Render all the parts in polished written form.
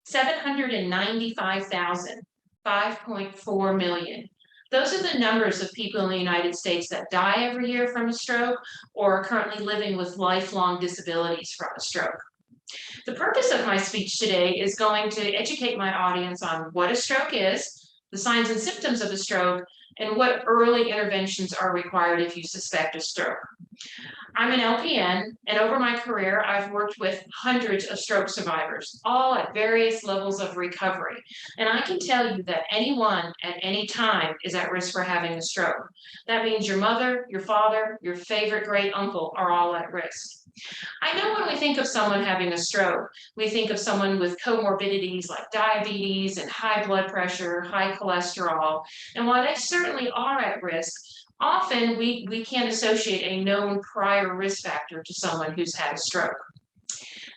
795,000, 5.4 million. Those are the numbers of people in the United States that die every year from a stroke or are currently living with lifelong disabilities from a stroke. The purpose of my speech today is going to educate my audience on what a stroke is, the signs and symptoms of a stroke, and what early interventions are required if you suspect a stroke. I'm an LPN, and over my career, I've worked with hundreds of stroke survivors, all at various levels of recovery. And I can tell you that anyone at any time is at risk for having a stroke. That means your mother, your father, your favorite great uncle are all at risk. I know when we think of someone having a stroke, we think of someone with comorbidities like diabetes and high blood pressure, high cholesterol. And while they certainly are at risk, often we can't associate a known prior risk factor to someone who's had a stroke.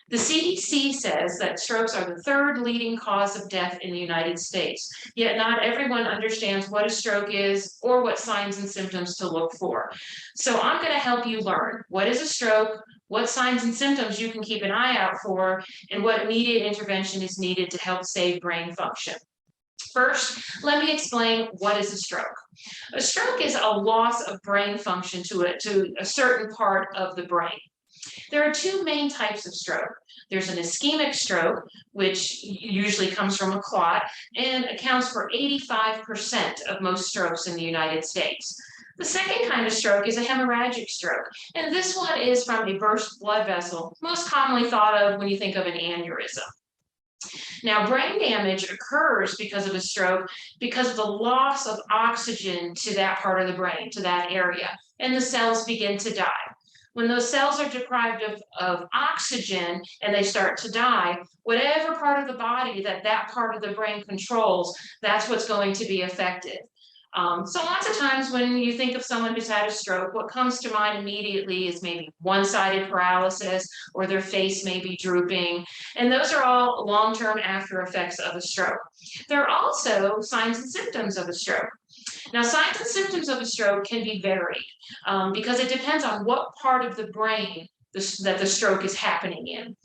The CDC says that strokes are the third leading cause of death in the United States, yet not everyone understands what a stroke is or what signs and symptoms to look for. So I'm going to help you learn what is a stroke, what signs and symptoms you can keep an eye out for, and what immediate intervention is needed to help save brain function. First, let me explain what is a stroke. A stroke is a loss of brain function to a certain part of the brain. There are two main types of stroke. There's an ischemic stroke, which usually comes from a clot and accounts for 85% of most strokes in the United States. The second kind of stroke is a hemorrhagic stroke, and this one is from a burst blood vessel, most commonly thought of when you think of an aneurysm. Now, brain damage occurs because of a stroke because of the loss of oxygen to that part of the brain, to that area, and the cells begin to die. When those cells are deprived of oxygen and they start to die, whatever part of the body that part of the brain controls, that's what's going to be affected. So lots of times when you think of someone who's had a stroke, what comes to mind immediately is maybe one-sided paralysis or their face may be drooping. And those are all long-term after effects of a stroke. There are also signs and symptoms of a stroke. Now, signs and symptoms of a stroke can be varied because it depends on what part of the brain that the stroke is happening in.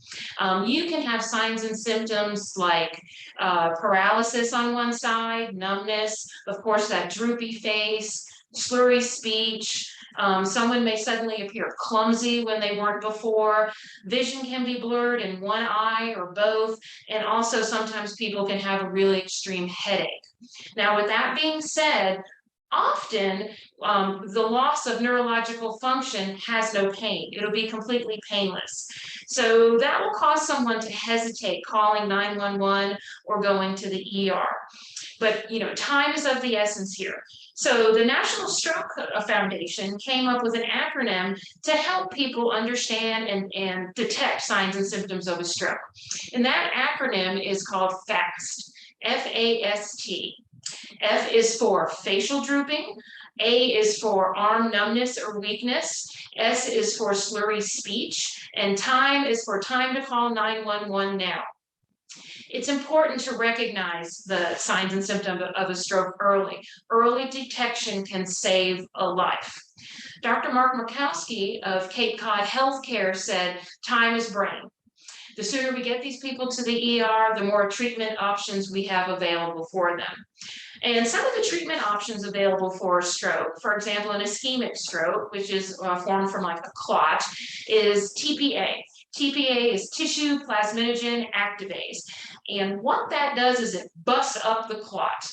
You can have signs and symptoms like paralysis on one side, numbness, of course, that droopy face, slurry speech. Someone may suddenly appear clumsy when they weren't before. Vision can be blurred in one eye or both. And also sometimes people can have a really extreme headache. Now, with that being said, often the loss of neurological function has no pain. It'll be completely painless. So that will cause someone to hesitate calling 911 or going to the ER. But time is of the essence here. So the National Stroke Foundation came up with an acronym to help people understand and detect signs and symptoms of a stroke. And that acronym is called FAST, F-A-S-T. F is for facial drooping, A is for arm numbness or weakness, S is for slurry speech, and time is for time to call 911 now. It's important to recognize the signs and symptoms of a stroke early. Early detection can save a life. Dr. Mark Murkowski of Cape Cod Healthcare said, time is brain. The sooner we get these people to the ER, the more treatment options we have available for them. And some of the treatment options available for a stroke, for example, an ischemic stroke, which is formed from like a clot, is TPA. TPA is tissue plasminogen activase. And what that does is it busts up the clot.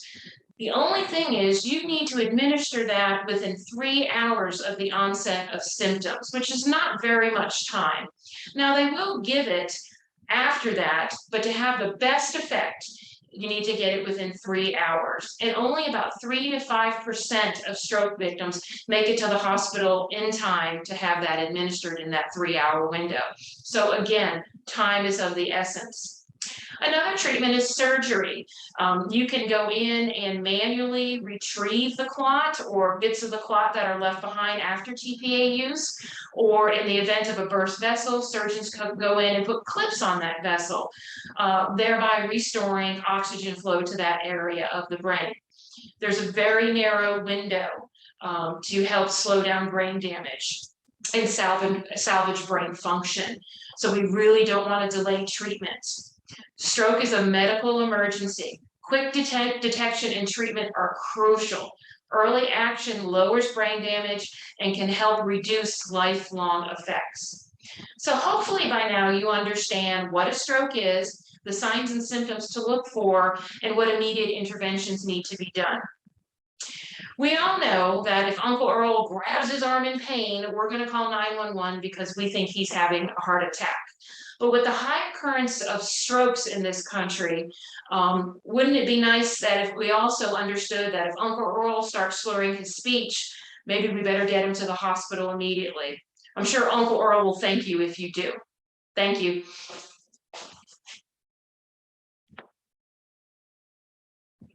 The only thing is you need to administer that within 3 hours of the onset of symptoms, which is not very much time. Now, they will give it after that, but to have the best effect, you need to get it within 3 hours. And only about 3 to 5% of stroke victims make it to the hospital in time to have that administered in that 3-hour window. So again, time is of the essence. Another treatment is surgery. You can go in and manually retrieve the clot or bits of the clot that are left behind after TPA use, or in the event of a burst vessel, surgeons can go in and put clips on that vessel, thereby restoring oxygen flow to that area of the brain. There's a very narrow window to help slow down brain damage and salvage brain function. So we really don't want to delay treatment. Stroke is a medical emergency. Quick detection and treatment are crucial. Early action lowers brain damage and can help reduce lifelong effects. So hopefully by now you understand what a stroke is, the signs and symptoms to look for, and what immediate interventions need to be done. We all know that if Uncle Earl grabs his arm in pain, we're going to call 911 because we think he's having a heart attack. But with the high occurrence of strokes in this country, wouldn't it be nice that if we also understood that if Uncle Earl starts slurring his speech, maybe we better get him to the hospital immediately. I'm sure Uncle Earl will thank you if you do. Thank you.